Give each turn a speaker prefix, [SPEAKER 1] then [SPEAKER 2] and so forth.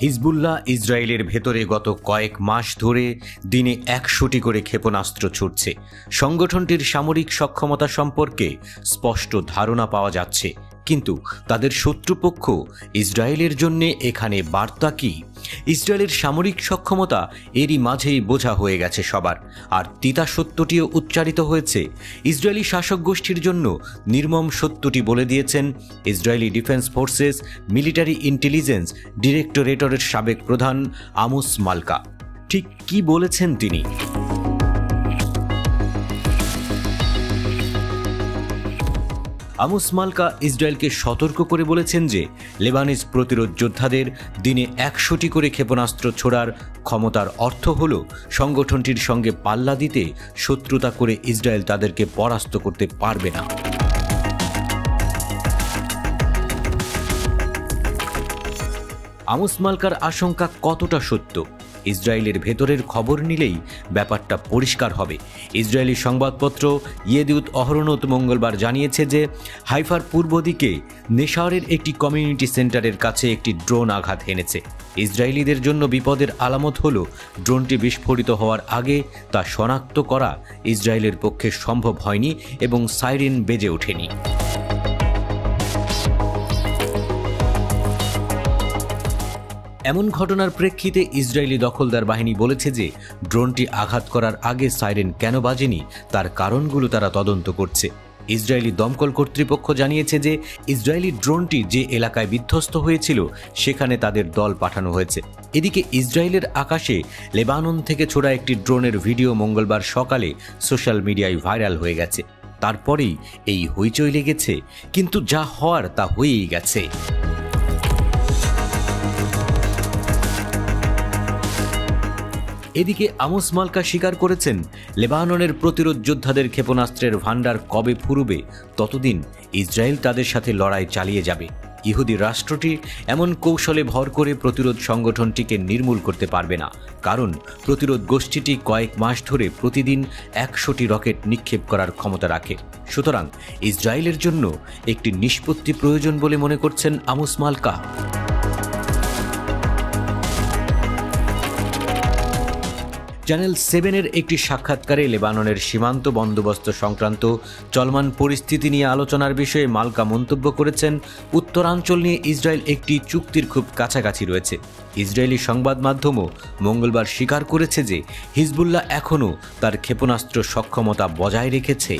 [SPEAKER 1] Hezbollah ইসরায়েলের ভেতরে গত কয়েক মাস ধরে দিনে ১০০টি করে ক্ষেপণাস্ত্র ছুটছে। সংগঠনটির সামরিক সক্ষমতা সম্পর্কে স্পষ্ট ধারণা পাওয়া যাচ্ছে, কিন্তু তাদের শত্রুপক্ষ ইসরায়েলের জন্য এখানে বার্তা কি? ইসরায়েলের সামরিক সক্ষমতা এরই মাঝেই বোঝা হয়ে গেছে সবার, আর তিতা সত্যটিও উচ্চারিত হয়েছে। ইসরায়েলি শাসক গোষ্ঠীর জন্য নির্মম সত্যটি বলে দিয়েছেন Israeli defence forces military intelligence ডিরেক্টরেটরের সাবেক প্রধান আমোস মালকা। ঠিক কি বলেছেন তিনি? আমোস মালকা ইসরায়েলকে সতর্ক করে বলেছেন যে লেবানিজ প্রতিরোধ যোদ্ধাদের দিনে ১০০টি করে ক্ষেপণাস্ত্র ছোড়ার ক্ষমতার অর্থ হল সংগঠনটির সঙ্গে পাল্লা দিতে শত্রুতা করে ইসরায়েল তাদেরকে পরাস্ত করতে পারবে না। আমোস মালকার আশঙ্কা কতটা সত্য? ইসরায়েলের ভেতরের খবর নিলেই ব্যাপারটা পরিষ্কার হবে। ইসরায়েলি সংবাদপত্র ইয়েদিউত অহরনোত মঙ্গলবার জানিয়েছে যে হাইফার পূর্ব দিকে নেশারের একটি কমিউনিটি সেন্টারের কাছে একটি ড্রোন আঘাত হেনেছে। ইসরায়েলিদের জন্য বিপদের আলামত হল ড্রোনটি বিস্ফোরিত হওয়ার আগে তা শনাক্ত করা ইসরায়েলের পক্ষে সম্ভব হয়নি এবং সাইরেন বেজে ওঠেনি। এমন ঘটনার প্রেক্ষিতে ইসরায়েলি দখলদার বাহিনী বলেছে যে ড্রোনটি আঘাত করার আগে সাইরেন কেন বাজেনি তার কারণগুলো তারা তদন্ত করছে। ইসরায়েলি দমকল কর্তৃপক্ষ জানিয়েছে যে ইসরায়েলি ড্রোনটি যে এলাকায় বিধ্বস্ত হয়েছিল সেখানে তাদের দল পাঠানো হয়েছে। এদিকে ইসরায়েলের আকাশে লেবানন থেকে ছোড়া একটি ড্রোনের ভিডিও মঙ্গলবার সকালে সোশ্যাল মিডিয়ায় ভাইরাল হয়ে গেছে। তারপরেই এই হইচই লেগেছে, কিন্তু যা হওয়ার তা হয়েই গেছে। এদিকে আমোস মালকা স্বীকার করেছেন লেবাননের প্রতিরোধ যোদ্ধাদের ক্ষেপণাস্ত্রের ভান্ডার কবে ফুরবে ততদিন ইসরায়েল তাদের সাথে লড়াই চালিয়ে যাবে। ইহুদি রাষ্ট্রটি এমন কৌশলে ভর করে প্রতিরোধ সংগঠনটিকে নির্মূল করতে পারবে না, কারণ প্রতিরোধ গোষ্ঠীটি কয়েক মাস ধরে প্রতিদিন ১০০টি রকেট নিক্ষেপ করার ক্ষমতা রাখে। সুতরাং ইসরায়েলের জন্য একটি নিষ্পত্তি প্রয়োজন বলে মনে করছেন আমোস মালকা। চ্যানেল 7-এর একটি সাক্ষাৎকারে লেবাননের সীমান্ত বন্দোবস্ত সংক্রান্ত চলমান পরিস্থিতি নিয়ে আলোচনার বিষয়ে মালকা মন্তব্য করেছেন, উত্তরাঞ্চল নিয়ে ইসরায়েল একটি চুক্তির খুব কাছাকাছি রয়েছে। ইসরায়েলি সংবাদ মাধ্যমও মঙ্গলবার স্বীকার করেছে যে হিজবুল্লাহ এখনও তার ক্ষেপণাস্ত্র সক্ষমতা বজায় রেখেছে।